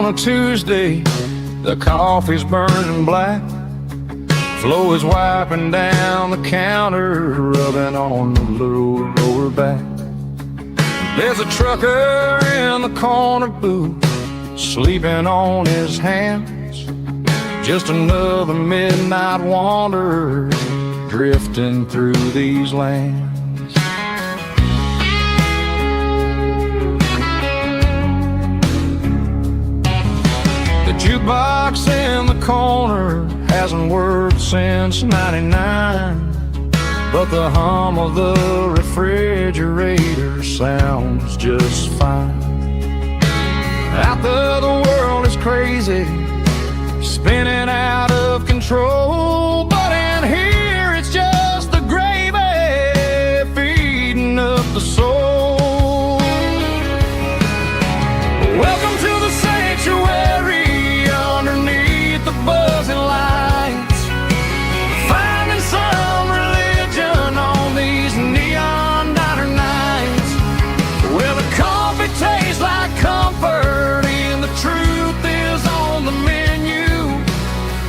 on a Tuesday, the coffee's burning black. Flo is wiping down the counter, rubbing on the little lower back. There's a trucker in the corner booth, sleeping on his hands. Just another midnight wanderer, drifting through these lands. The jukebox in the corner hasn't worked since '99, but the hum of the refrigerator sounds just fine. Out there the world is crazy, spinning out of control, but in here it's just the gravy feeding up the soul. Welcome to the sanctuary underneath the buzzing lights, finding some religion on these neon diner nights, where the coffee tastes like comfort and the truth is on the menu.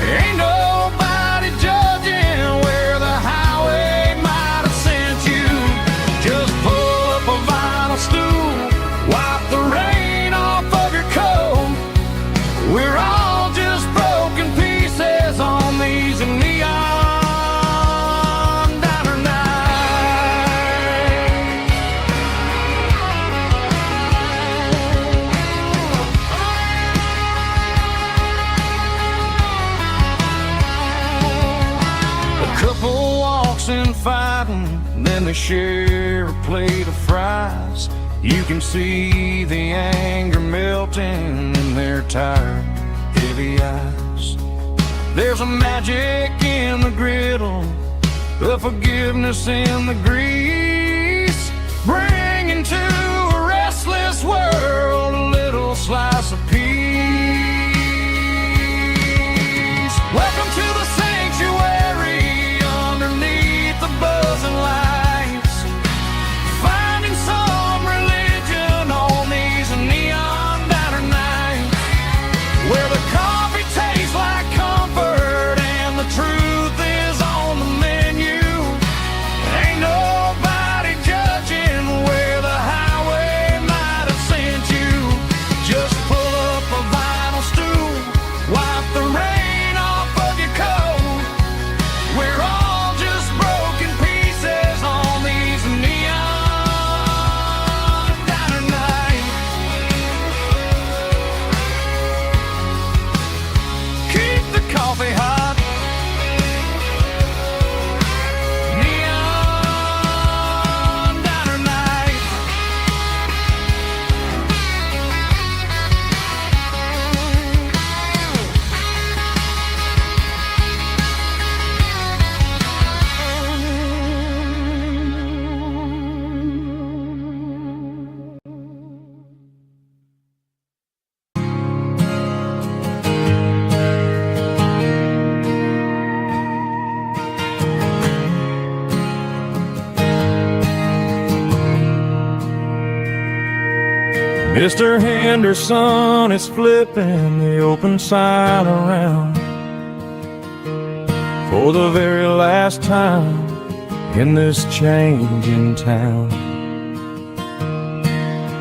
Ain't nobody judging where the highway might have sent you. Just pull up a vinyl stool, wipe the rain off of your coat. We're all just broken pieces on these neon diner nights. A couple walks in fighting, then they share a plate of fries. You can see the anger melting in their tired, heavy eyes. There's a magic in the griddle, a forgiveness in the grease, bringing to a restless world a little slice of peace. Welcome to the sanctuary underneath the buzzing lights, finding some religion on these neon diner nights, where the coffee tastes like comfort and the truth is on the menu. Ain't nobody judging where the highway might have sent you. Just pull up a vinyl stool, wipe the rain off of your coat. We're all just broken pieces on these neon diner nights. Keep the coffee hot. Neon diner nights. Mr. Henderson is flipping the open sign around for the very last time in this changing town.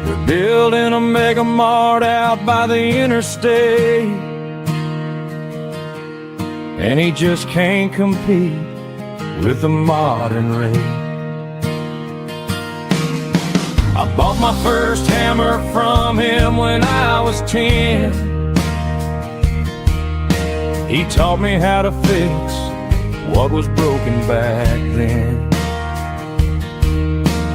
They're building a mega mart out by the interstate, and he just can't compete with the modern rate. I bought my first hammer from him when I was 10. He taught me how to fix what was broken back then.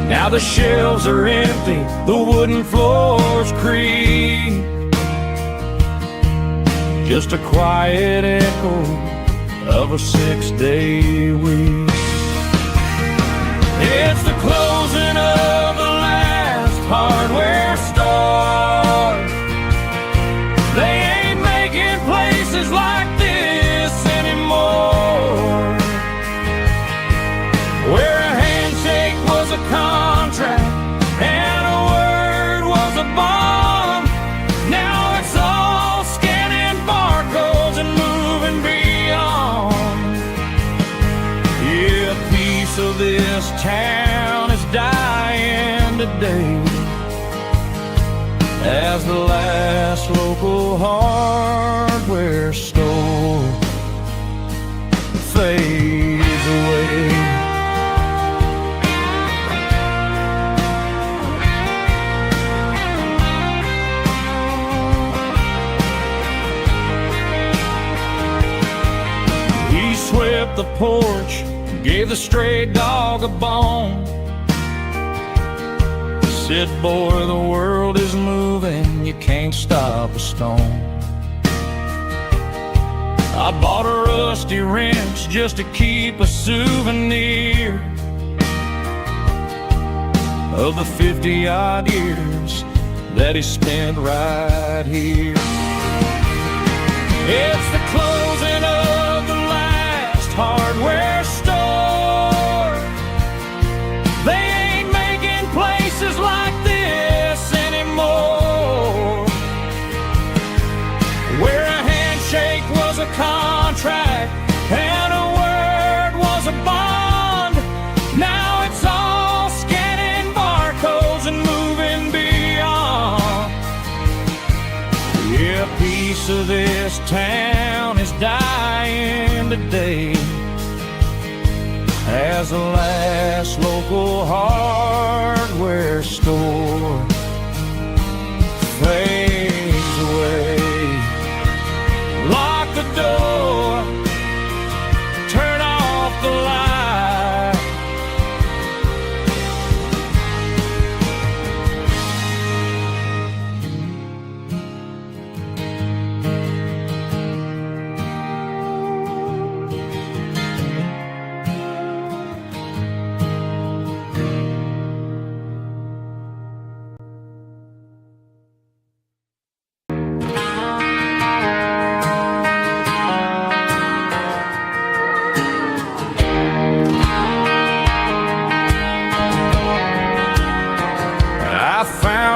Now the shelves are empty, the wooden floors creak, just a quiet echo of a 6-day week. It's the closing of the last hardware store. They ain't making places like this anymore, where a handshake was a contract and a word was a bond. Now it's all day as the last local hardware store fades away. He swept the porch, gave the stray dog a bone. Said, boy, the world is moving, you can't stop a stone. I bought a rusty wrench just to keep a souvenir of the 50-odd years that he spent right here. It's the closing of the last hardware store. They ain't making places like this anymore, where a handshake was a contract and a word was a bond. Now it's all scanning barcodes and moving beyond. Yeah, a piece of this town is dying today as the last local hardware store fades away. Lock the door, turn off the light.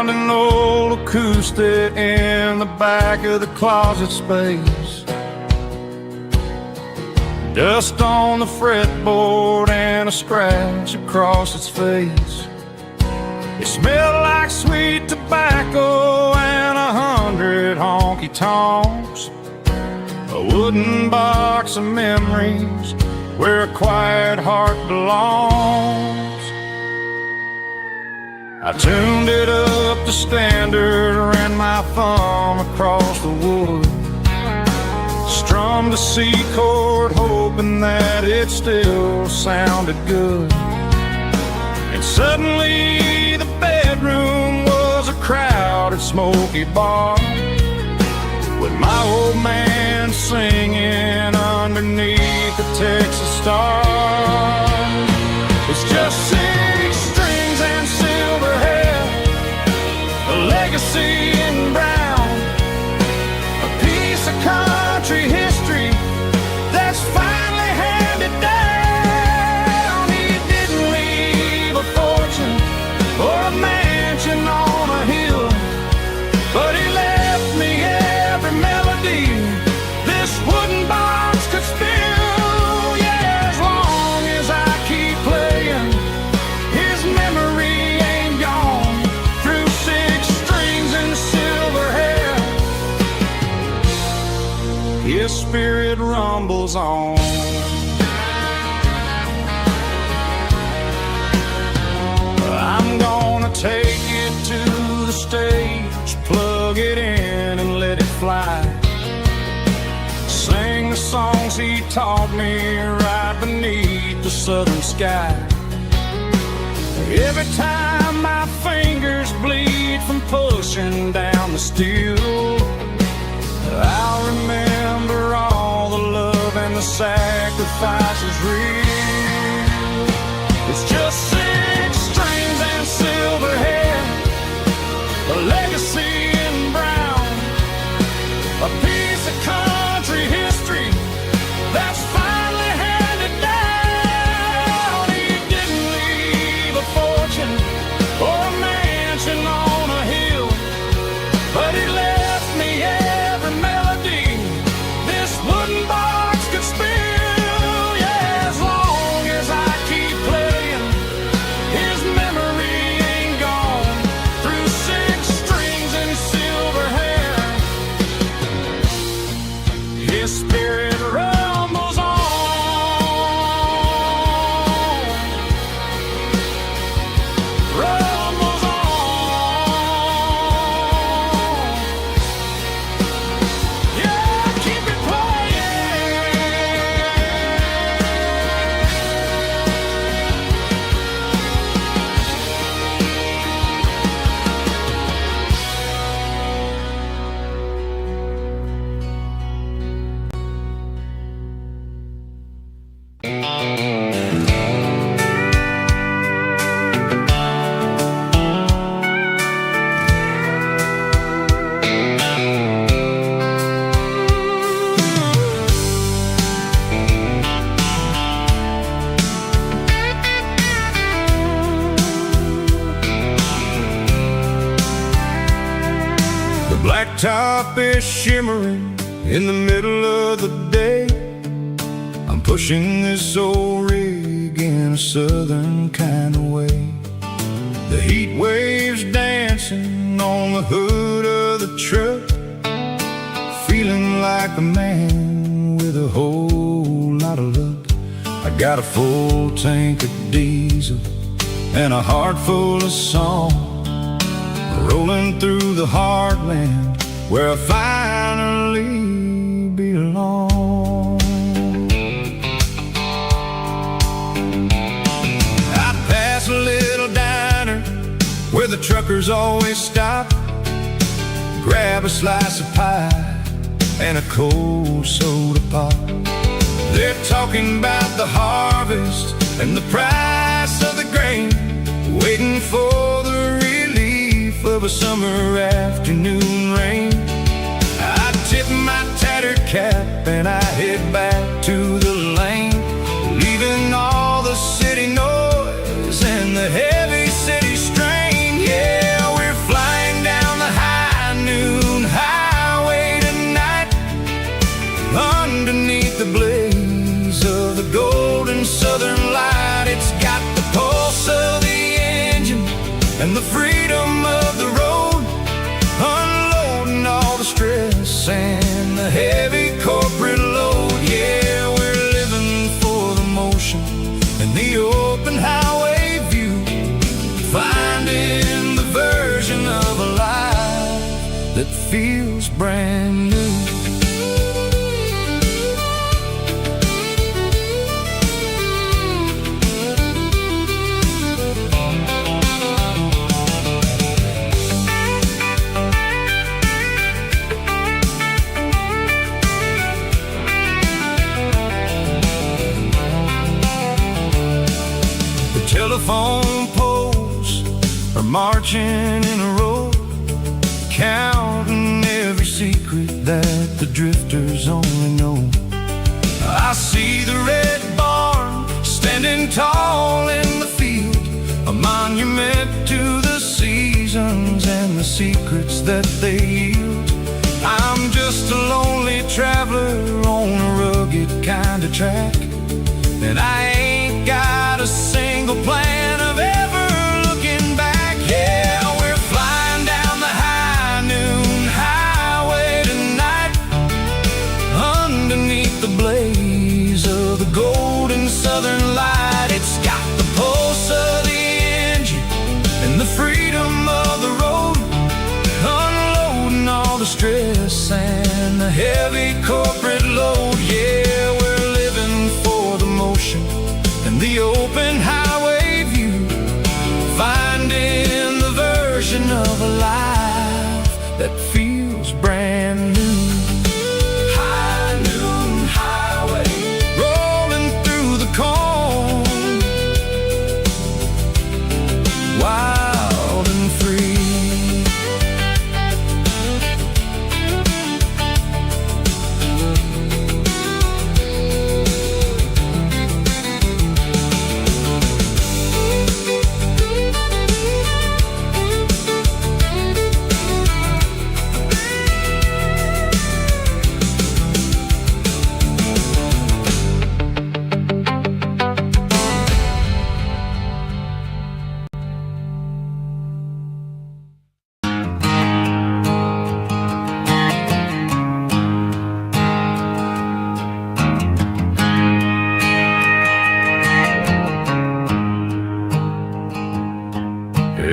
An old acoustic in the back of the closet space, dust on the fretboard and a scratch across its face. It smelled like sweet tobacco and 100 honky-tonks, a wooden box of memories where a quiet heart belongs. I tuned it up to standard, ran my thumb across the wood, strummed a C chord hoping that it still sounded good. And suddenly the bedroom was a crowded smoky bar, with my old man singing underneath the Texas star. It's just 6 strings and silver hair, a legacy in brown, a piece of country history that's finally handed down. He didn't leave a fortune or a mansion on a hill, but he left me every melody this wooden box could spill. Yeah, as long as I keep playing, his memory ain't gone. Through 6 strings and silver hair, his spirit rumbles on. I'm gonna take it to the stage, plug it in and let it fly, sing the songs he taught me right beneath the southern sky. Every time my fingers bleed from pushing down the steel, I'll remember all the love and the sacrifices real. It's just 6 strings and silver hair, a legacy in brown, a piece of country history that's finally handed down. He didn't leave a fortune or a mansion on a hill, but he left me every melody this wooden box could spill. Yeah, as long Blacktop is shimmering in the middle of the day. I'm pushing this old rig in a southern kind of way. The heat waves dancing on the hood of the truck, feeling like a man with a whole lot of luck. I got a full tank of diesel and a heart full of song, rolling through the heartland where I finally belong. I pass a little diner where the truckers always stop, grab a slice of pie and a cold soda pop. They're talking about the harvest and the price of the grain, waiting for the relief of a summer afternoon rain. I tip my tattered cap and I head back to the lane, leaving all the city noise and the heavy city strain. Yeah, we're flying down the high noon highway tonight, underneath the blaze of the golden southern light. It's got the pulse of the engine and the freedom of the road, unloading all the stress and the heavy corporate load. Yeah, we're living for the motion and the open highway view, finding the version of a life that feels brand new. Telephone poles are marching in a row, counting every secret that the drifters only know. I see the red barn standing tall in the field, a monument to the seasons and the secrets that they yield. I'm just a lonely traveler on a rugged kind of track, and I ain't got a single plan of ever looking back. Yeah, we're flying down the high noon highway tonight, underneath the blaze of the golden southern light. It's got the pulse of the engine and the freedom of the road, unloading all the stress and the heavy corporate load. Yeah, we're living for the motion and the open highway view, finding the version of a life that feels brand new. High noon highway, rolling through the corn, wild and free.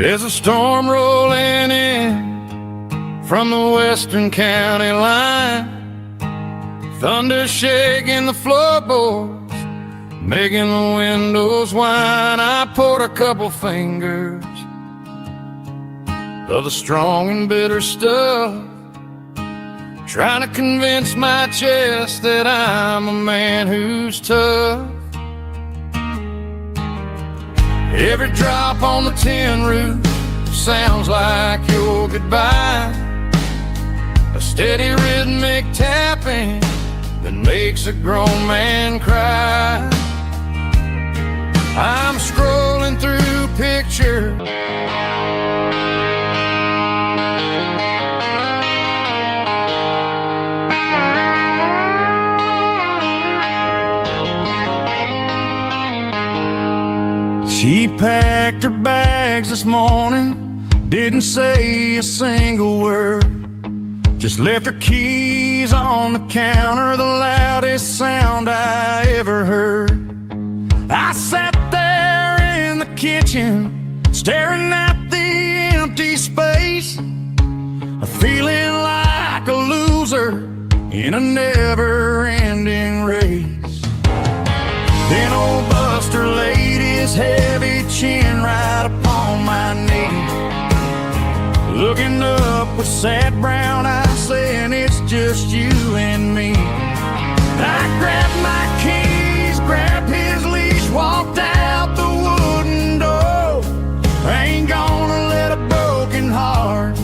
There's a storm rolling in from the western county line, thunder shaking the floorboards, making the windows whine. I poured a couple fingers of the strong and bitter stuff, trying to convince my chest that I'm a man who's tough. Every drop on the tin roof sounds like your goodbye, a steady rhythmic tapping that makes a grown man cry. I'm scrolling through pictures She packed her bags this morning, didn't say a single word, just left her keys on the counter, the loudest sound I ever heard. I sat there in the kitchen, staring at the empty space, feeling like a loser in a never-ending race. Then old Buster laid his heavy chin right upon my knee, looking up with sad brown eyes, saying it's just you and me. I grabbed my keys, grabbed his leash, walked out the wooden door. I ain't gonna let a broken heart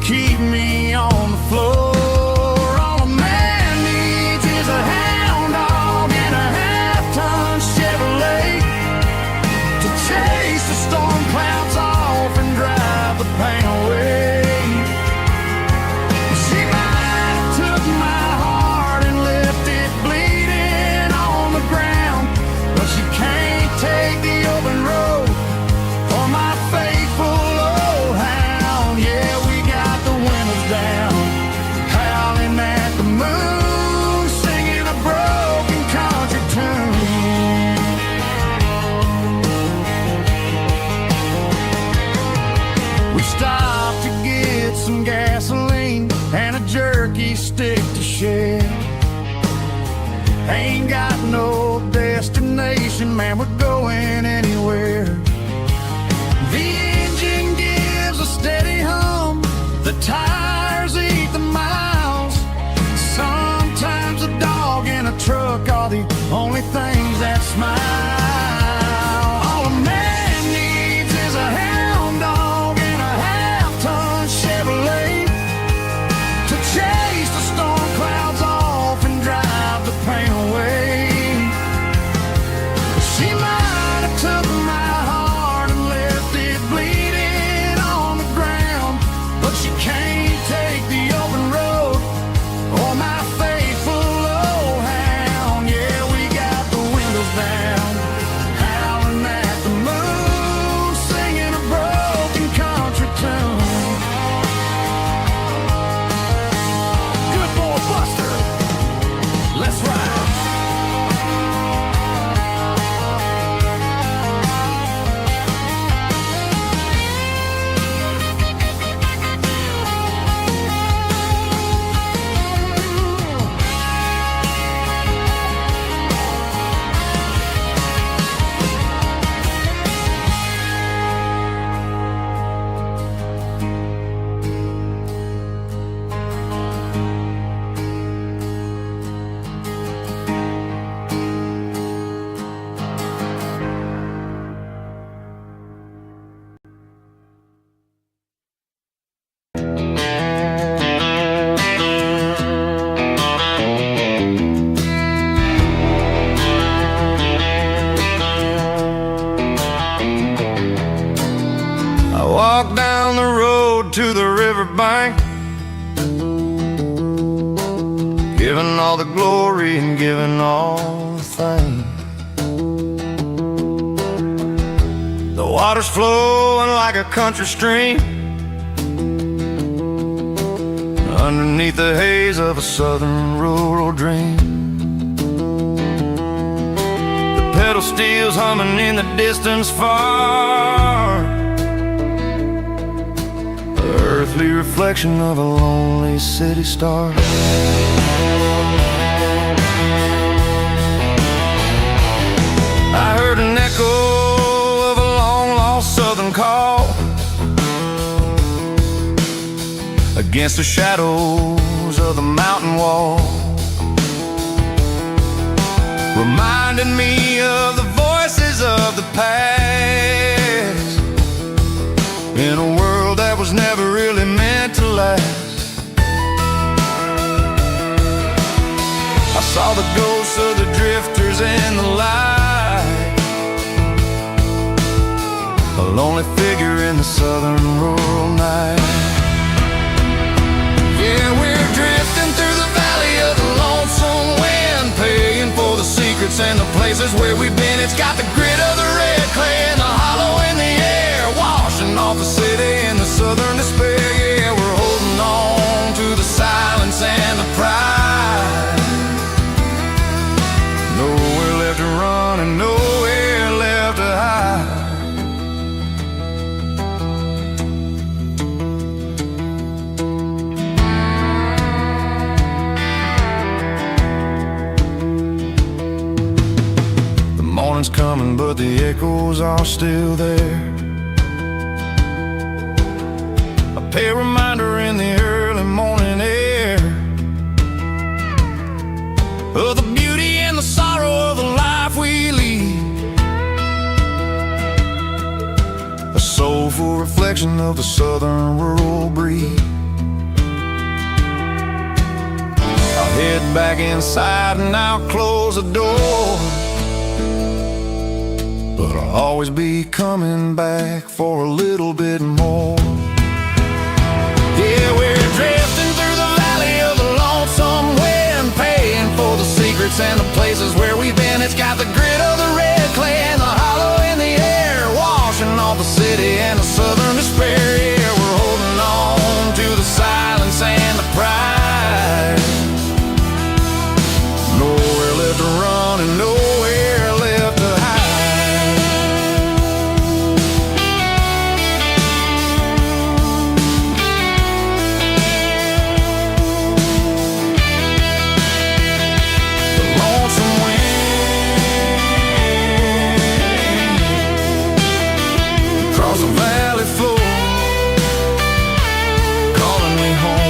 keep me on the floor. All a man needs is a hound dog and a half-ton Chevrolet to chase the storm clouds off and drive the pain away. She might have took my heart and left it bleeding on the ground, but she can't take the open road or my faithful old hound. Yeah, we got the windows down, howling at the moon, singing a broken country tune. We stopped to get some gasoline and a jerky stick to share. Ain't got no destination, man, we're going anywhere. The engine gives a steady hum, the tires eat the miles. Sometimes a dog and a truck are the only things that smile. All a man needs is a hound dog and a half-ton Chevrolet to chase the storm clouds off and drive the pain away. She might have took my heart and left it bleeding on the ground, but she can't take the open road or my faithful old hound. Yeah, we got the windows down, howling at the moon, singing a broken country tune. Good boy Buster, let's ride. I walked down the road to the riverbank, giving all the glory and giving all the thanks. The water's flowing like a country stream underneath the haze of a southern rural dream. The pedal steel's humming in the distance far, the earthly reflection of a lonely city star. I heard an echo of a long-lost southern call against the shadows of the mountain wall, reminding me of the voices of the past in a world that was never really meant to last. I saw the ghosts of the drifters in the light, a lonely figure in the southern rural night. Yeah, we're drifting through the valley of the lonesome wind, paying for the secrets and the places where we've been. It's got the grit of the red clay morning's coming, but the echoes are still there. A pale reminder in the early morning air of the beauty and the sorrow of the life we lead. A soulful reflection of the southern rural breed. I'll head back inside and I'll close the door, but I'll always be coming back for a little bit more. Yeah, we're drifting through the valley of the lonesome wind, paying for the secrets and the places where we've been. It's got the grit of the red clay and the hollow in the air, washing off the city and the southern despair. Yeah, we're holding on to the silence and the pride. Nowhere left to run and nowhere left to hide. The lonesome wind across the valley floor, calling me home.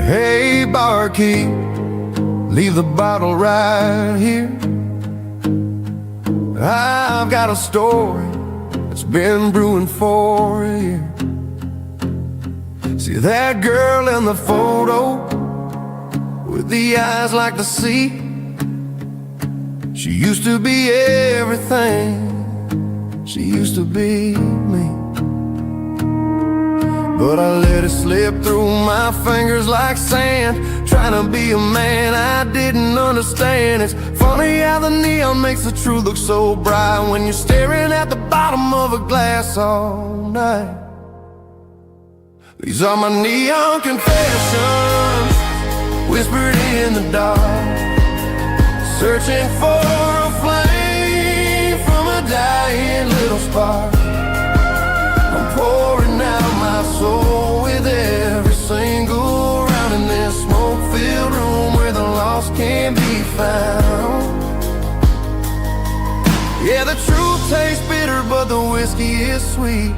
Hey, barkeep, leave the bottle right here. I've got a story that's been brewing for a year. See that girl in the photo with the eyes like the sea? She used to be everything, she used to be me. But I let it slip through my fingers like sand, trying to be a man I didn't understand. It's funny how the neon makes the truth look so bright when you're staring at the bottom of a glass all night. These are my neon confessions, whispered in the dark, searching for a flame from a dying little spark. I'm pouring out my soul with every single round in this smoke-filled room where the lost can be found. Yeah, the truth tastes bitter, but the whiskey is sweet.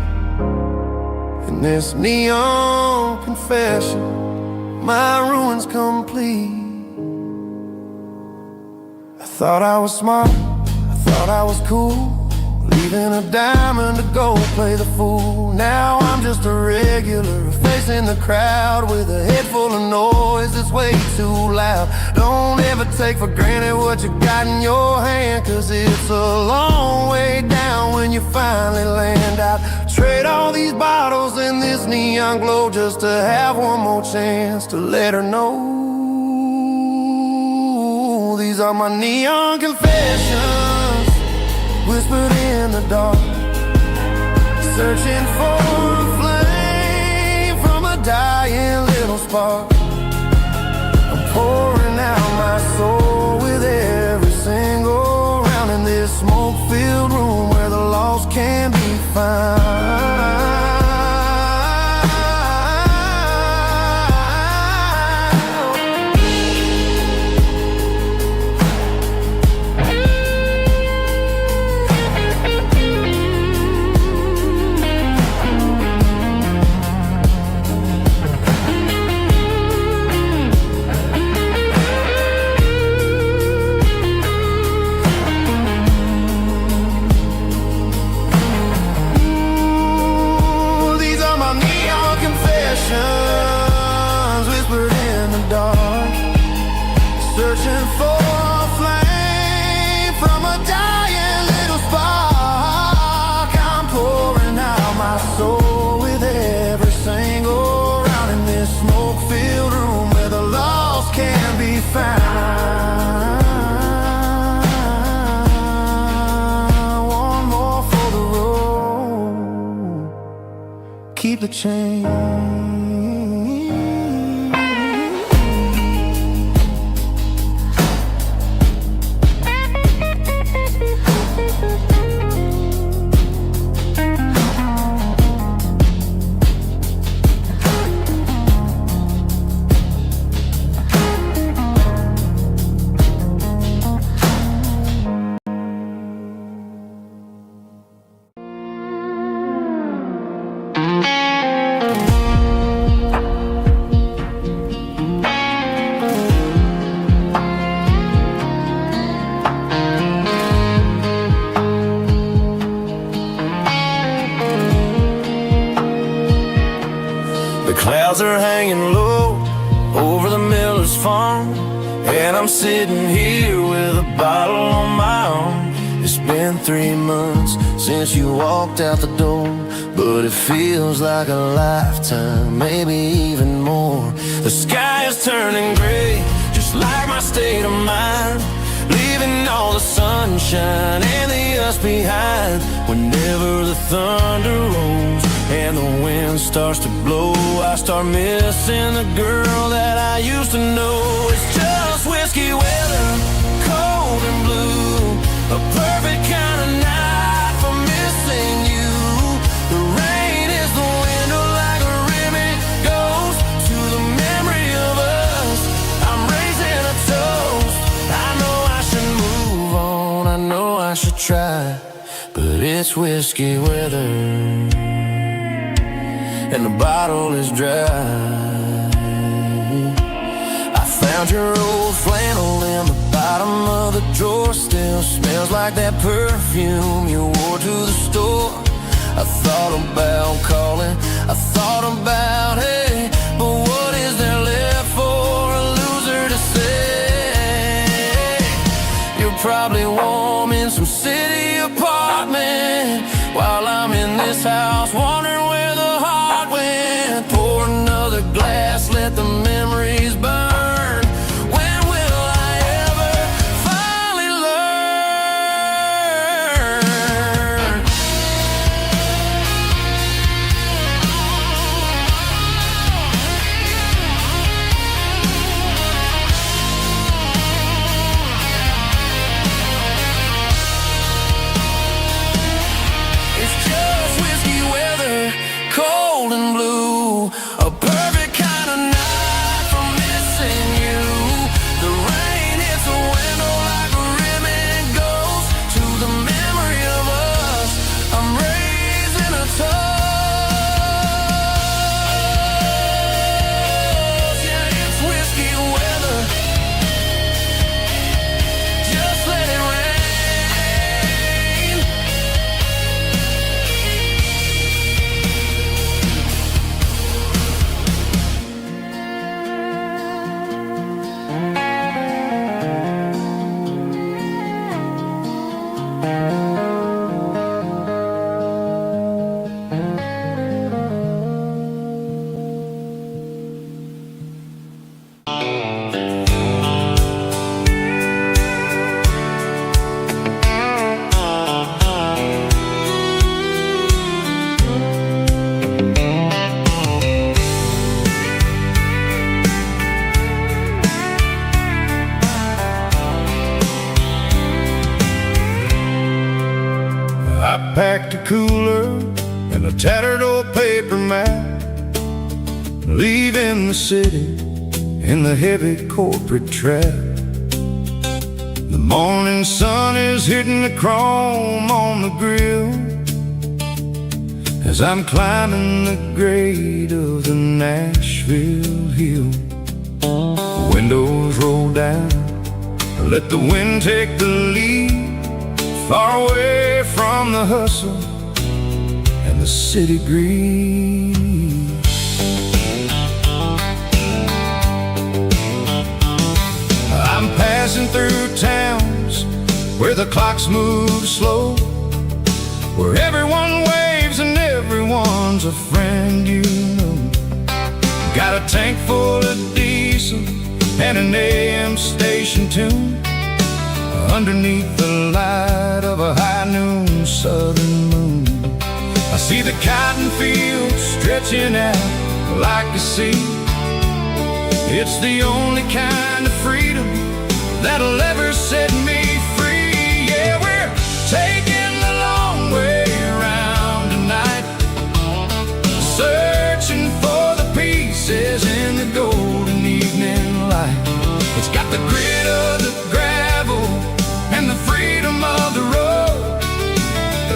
In this neon confession, my ruin's complete. I thought I was smart, I thought I was cool, leaving a diamond to go play the fool. Now I'm just a regular, facing the crowd with a head full of noise that's way too loud. Don't ever take for granted what you got in your hand, cause it's a long way down when you finally land out. Trade all these bottles and this neon glow just to have one more chance to let her know. These are my neon confessions, whispered in the dark, searching for a flame from a dying little spark. I'm pouring out my soul with every single round in this smoke-filled room where the lost can be found. Whispered in the dark, searching for a flame from a dying little spark. I'm pouring out my soul with every single round in this smoke-filled room where the lost can be found. One more keep the change. Clouds are hanging low over the miller's farm, and I'm sitting here with a bottle on my arm. It's been 3 months since you walked out the door, but it feels like a lifetime, maybe even more. The sky is turning gray, just like my state of mind, leaving all the sunshine and the us behind. Whenever the thunder rolls and the wind starts to blow, I start missing the girl that I used to know. It's just whiskey weather, cold and blue, a perfect kind of night for missing you. The rain is the window like a ribbon goes to the memory of us. I'm raising a toast. I know I should move on, I know I should try, but it's whiskey weather and the bottle is dry. I found your old flannel in the bottom of the drawer, still smells like that perfume you wore to the store. I thought about calling, I thought about, hey, but what is there left for a loser to say? You're probably warm in some city apartment, while I'm in this house wondering where the heart went. Pour another glass, let the memories burn. When will I ever finally learn? It's just whiskey weather, cold and blue, a perfect kind of night for missing you. The rain hits the window like a ribbon goes to the memory of us. I'm raising a toast. Yeah, it's whiskey weather, just let it rain. I packed a cooler and a tattered old paper map, leaving the city in the heavy corporate trap. The morning sun is hitting the chrome on the grill as I'm climbing the grade of the Nashville hill. Windows roll down, let the wind take the lead, far away from the hustle and the city greed. I'm passing through towns where the clocks move slow, where everyone waves and everyone's a friend you know. Got a tank full of diesel and an AM station tune underneath the light of a high noon southern moon. I see the cotton fields stretching out like a sea. It's the only kind of freedom that'll ever set me free. Yeah, we're taking the long way around tonight, searching for the pieces in the golden evening light. It's got the grit of the gravel and the freedom of the road,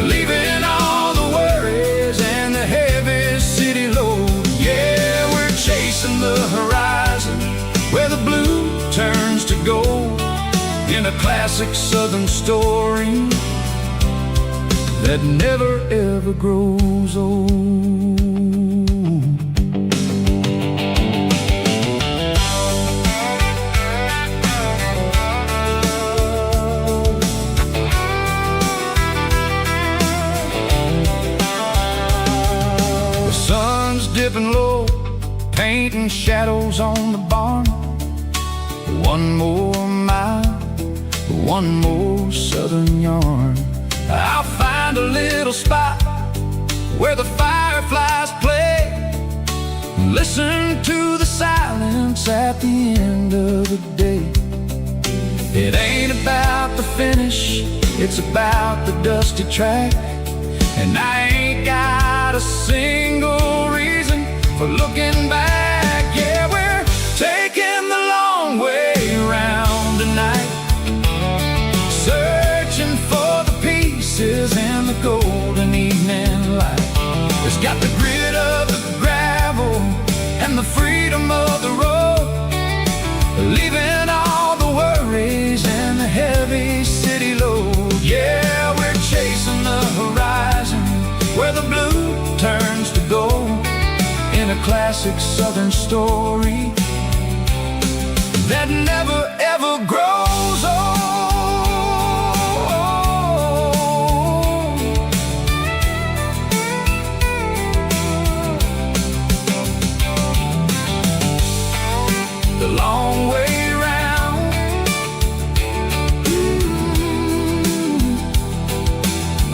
leaving all the worries and the heavy city load. Yeah, we're chasing the horizon where the blue turns to gold, in a classic southern story that never ever grows old. The sun's dipping low, painting shadows on the barn. One more mile, one more southern yarn. I'll find a little spot where the fireflies play, listen to the silence at the end of the day. It ain't about the finish, it's about the dusty track. And I ain't got a single reason for looking back. Yeah, we're taking the long way around tonight, searching for the pieces in the golden evening light. It's got the grit of the gravel and the freedom of the road, leaving all the worries and the heavy city load. Yeah, we're chasing the horizon where the blue turns to gold, in a classic southern story that never ever grows old. The long way round,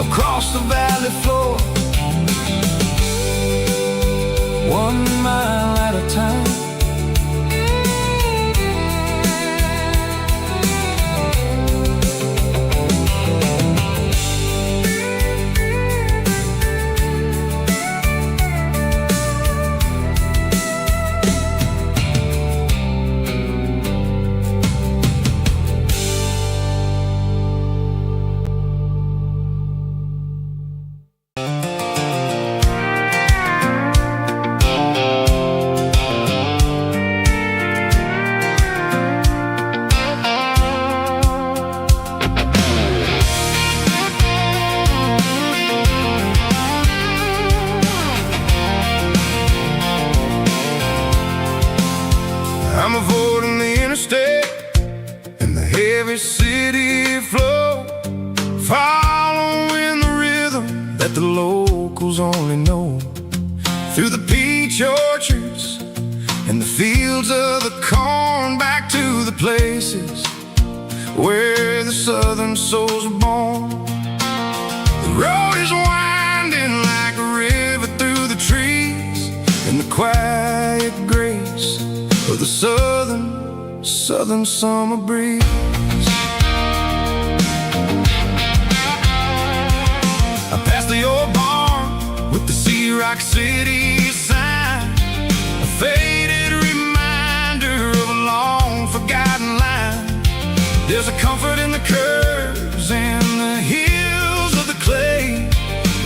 across the valley floor, 1 mile at a time. I'm avoiding the interstate and the heavy city flow, following the rhythm that the locals only know, through the peach orchards and the fields of the corn, back to the places where the southern souls are born. The road is winding like a river through the trees, in the quiet grace of the southern summer breeze. I passed the old barn with the Sea Rock City sign, a faded reminder of a long forgotten line. There's a comfort in the curves and the hills of the clay,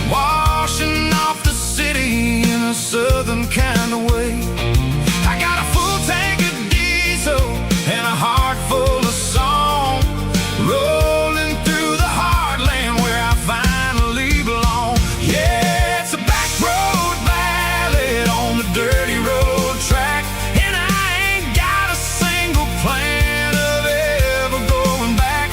washing off the city in a southern kind of way. I got a full tank of diesel and a heart full of song, rolling through the heartland where I finally belong. Yeah, it's a back road ballad on the dirty road track, and I ain't got a single plan of ever going back.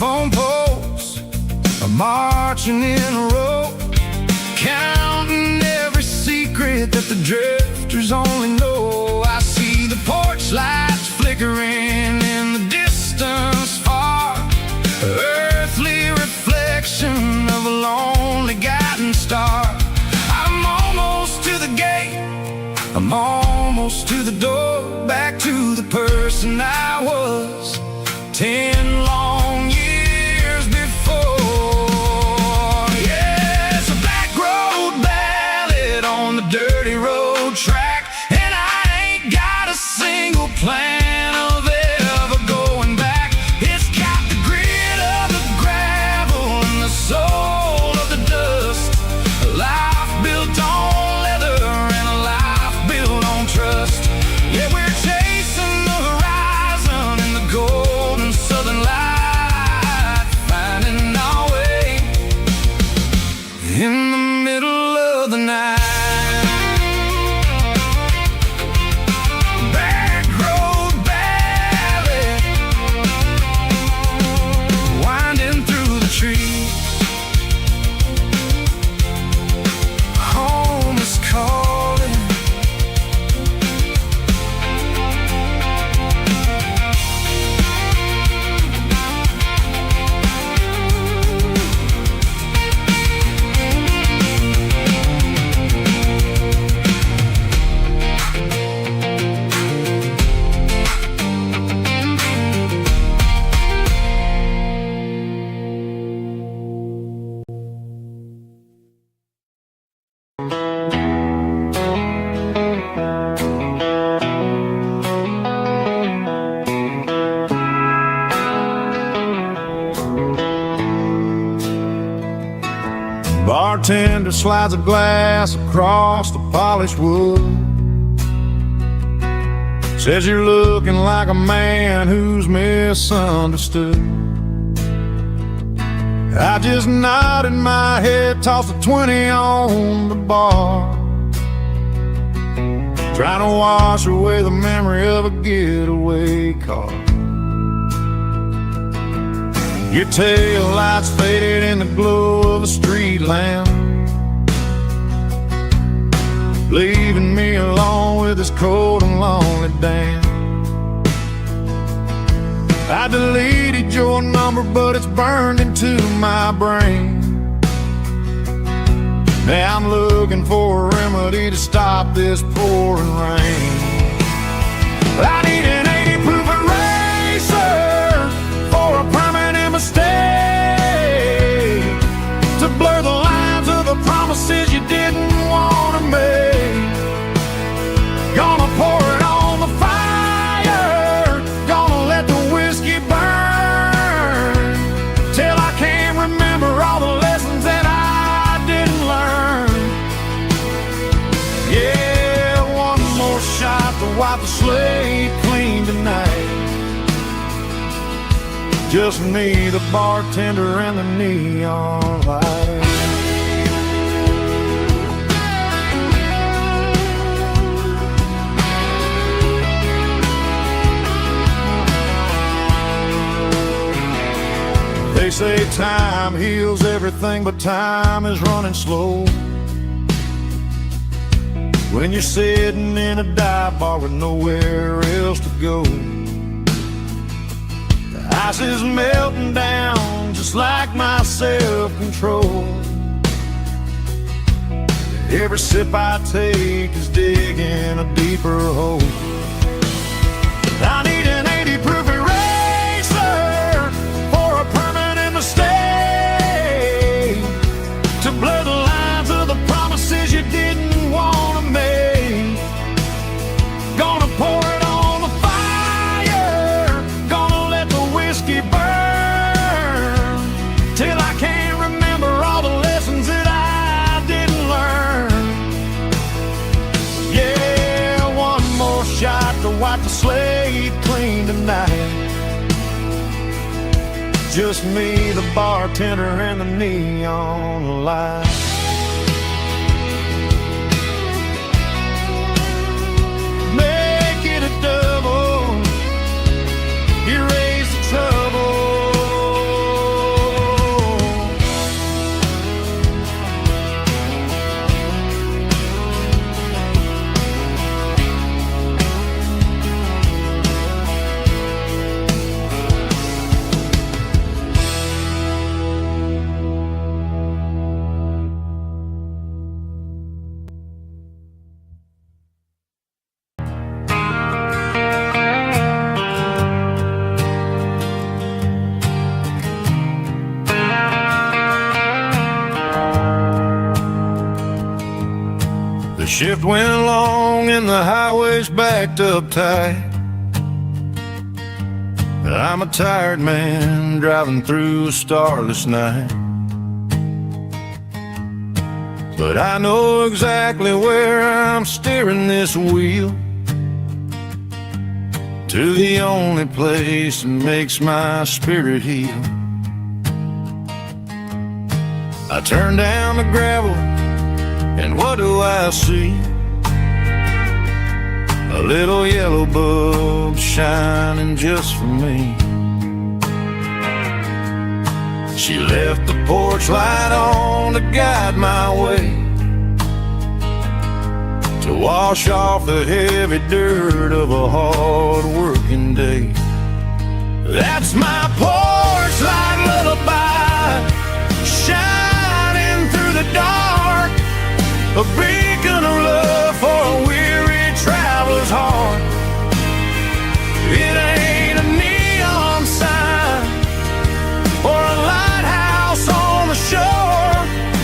telephone poles are marching in a row, counting every secret that the drifters only know. I see the porch lights flickering in the distance far, earthly reflection of a lonely guiding star. I'm almost to the gate, I'm almost to the door, back to the person I was 10 long years before. Yeah, it's a back road ballad on the dirty road track, and I ain't got a single plan of ever going back. It's got the grit of the gravel and the soul of the dust, a life built on leather and a life built on trust. Yeah, we're chasing the horizon in the golden southern light, finding our way in the middle of the night. Back road ballad, winding through the trees. Home is calling. Bartender slides a glass across the polished wood, says you're looking like a man who's misunderstood. I just nodded my head, tossed a 20 on the bar, trying to wash away the memory of a getaway car. Your tail lights faded in the glow of a street lamp, leaving me alone with this cold and lonely damn. I deleted your number, but it's burned into my brain. Now I'm looking for a remedy to stop this pouring rain. I need an 80 proof eraser for a permanent mistake, to blur the lines of the promises you didn't want to make. Gonna pour it on the fire, gonna let the whiskey burn, till I can't remember all the lessons that I didn't learn. Yeah, one more shot to wipe the slate clean tonight. Just me, the bartender, and the neon light. They say time heals everything, but time is running slow when you're sitting in a dive bar with nowhere else to go. The ice is melting down just like my self-control. Every sip I take is digging a deeper hole. I need an 80 proof eraser for a permanent mistake, to blur the lines of the promises you didn't want to make. Gonna pour it on the fire, gonna let the whiskey burn, till I can't remember all the lessons that I didn't learn. Yeah, one more shot to wipe the slate clean tonight. Just me, the bartender, and the neon light. Make it a double, erase the trouble. shift went long and the highway's backed up tight. I'm a tired man driving through a starless night, but I know exactly where I'm steering this wheel, to the only place that makes my spirit heal. I turn down the gravel, and what do I see? A little yellow bulb shining just for me. She left the porch light on to guide my way, to wash off the heavy dirt of a hard-working day. That's my porch light lullaby, shining through the dark, a beacon of love for a weary traveler's heart. It ain't a neon sign or a lighthouse on the shore,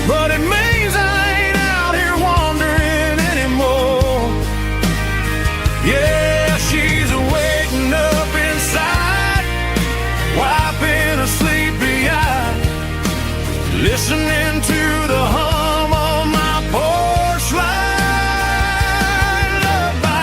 but it means I ain't out here wandering anymore. Yeah, she's waking up inside, wiping a sleepy eye, listening to the hum of my porch light lullaby.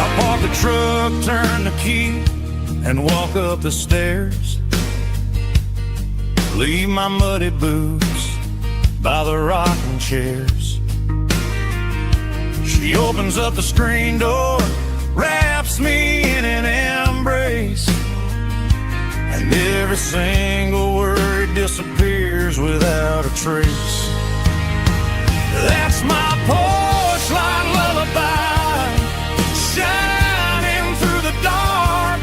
I park the truck, turn the key, and walk up the stairs. Leave my muddy boots by the rocking chairs. She opens up the screen door, wraps me in an embrace, and every single word disappears without a trace. That's my porch light lullaby, shining through the dark,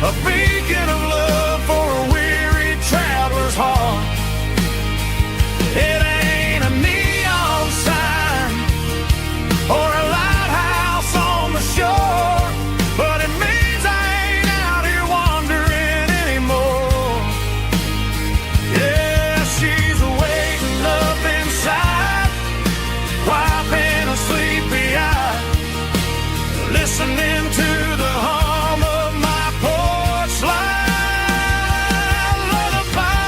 a beacon of love for a weary traveler's heart. It ain't a neon sign or a lighthouse on the shore, but it means I ain't out here wandering anymore. Yeah, she's waking up inside, wiping a sleepy eye, listening to the hum of my porch light lullaby.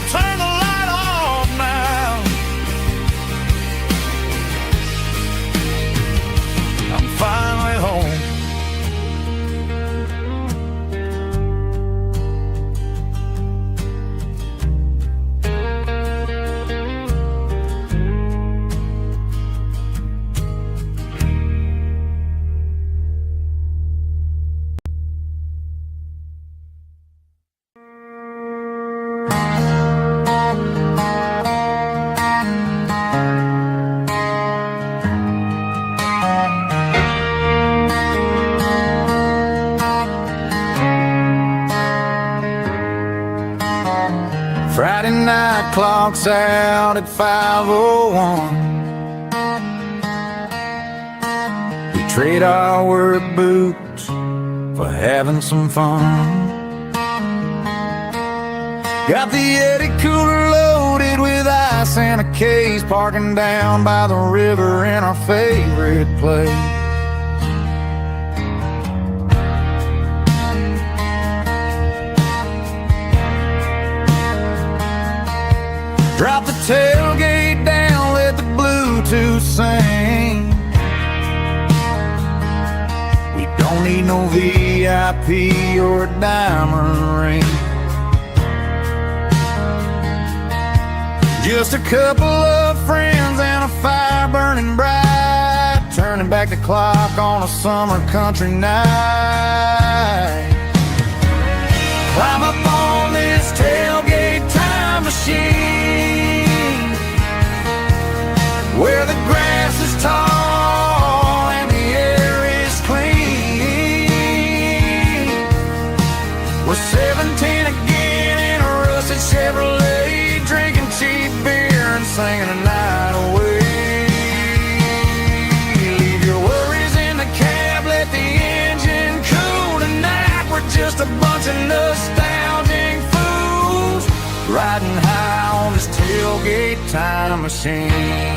Turn the light off now. I'm finally home. Friday night clock's out at 5:01. We trade our work boots for having some fun. Got the Yeti cooler loaded with ice and a case, parking down by the river in our favorite place. Drop the tailgate down, let the Bluetooth sing. We don't need no VIP or a diamond ring. Just a couple of friends and a fire burning bright, turning back the clock on a summer country night. Climb up on this tailgate time machine, where the grass is tall and the air is clean. We're 17 again in a rusted Chevrolet, drinking cheap beer and singing a night away. nostalgic fools, riding high on this tailgate time machine.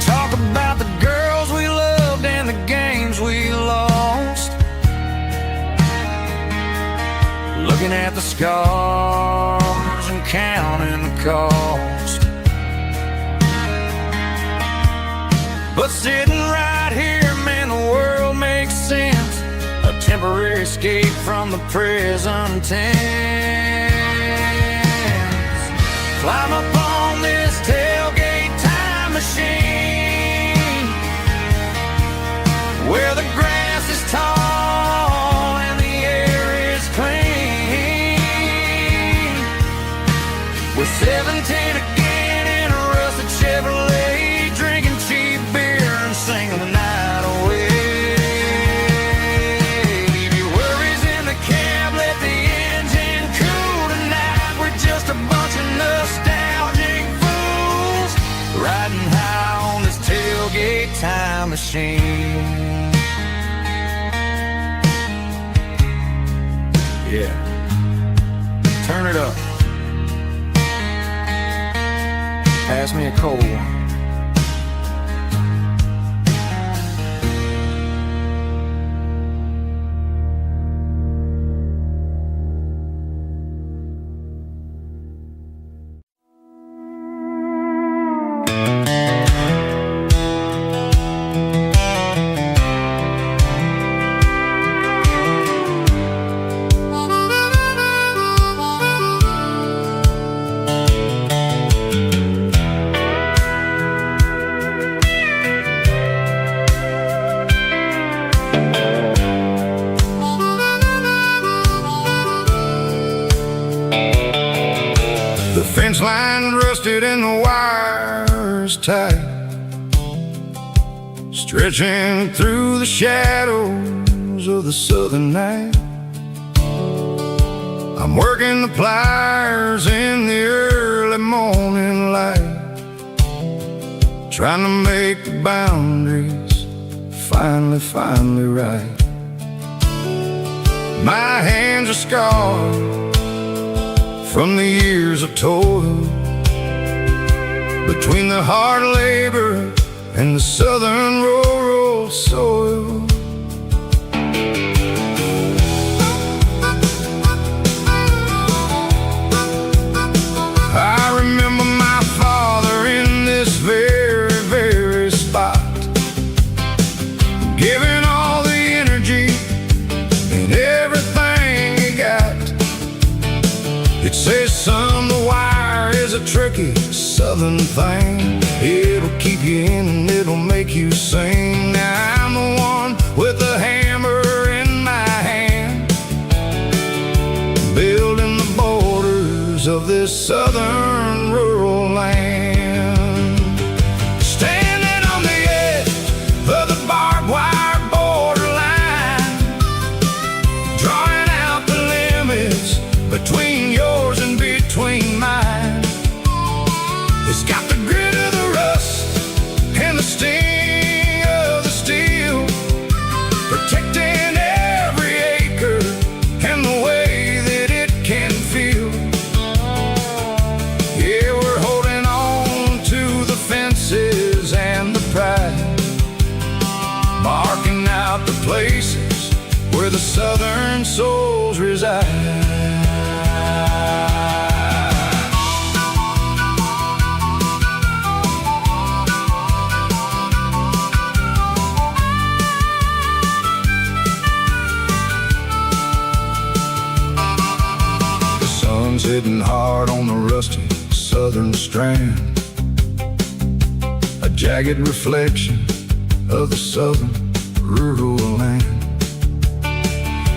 Talk about the girls we loved and the games we lost, looking at the scars and counting the cost. But sitting right here, man, the world makes sense, a temporary escape from the present tense. Climb up on this tailgate time machine, where the grass is tall and the air is clean. We're 17 again in a rusted Chevrolet, drinking cheap beer and singing the night away. Leave your worries in the cab, let the engine cool tonight. We're just a bunch of nostalgic fools, riding high on this tailgate time machine. Yeah, turn it up. Pass me a cold one. Fence line rusted and the wires tight, stretching through the shadows of the southern night. I'm working the pliers in the early morning light, trying to make the boundaries finally right. My hands are scarred from the years of toil, between the hard labor and the southern rural soil. I remember my father in this very spot, giving all the energy and everything he got. It says, son, the wire is a tricky southern thing. It'll keep you in and it'll make you sing. Now I'm the one with the hammer in my hand, building the borders of this southern rural land. Standing on the edge of the barbed wire borderline, drawing out the limits between yours and between mine. It's got the grit of the rust and the sting of the steel, protecting every acre and the way that it can feel. Yeah, we're holding on to the fences and the pride, marking out the places where the southern souls reside. Hitting hard on the rusty southern strand, a jagged reflection of the southern rural land.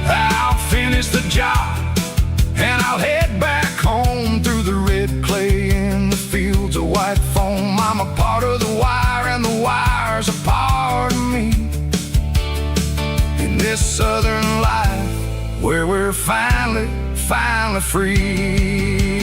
I'll finish the job and I'll head back home through the red clay in the fields of white foam. I'm a part of the wire and the wire's a part of me. In this southern life we're finally free.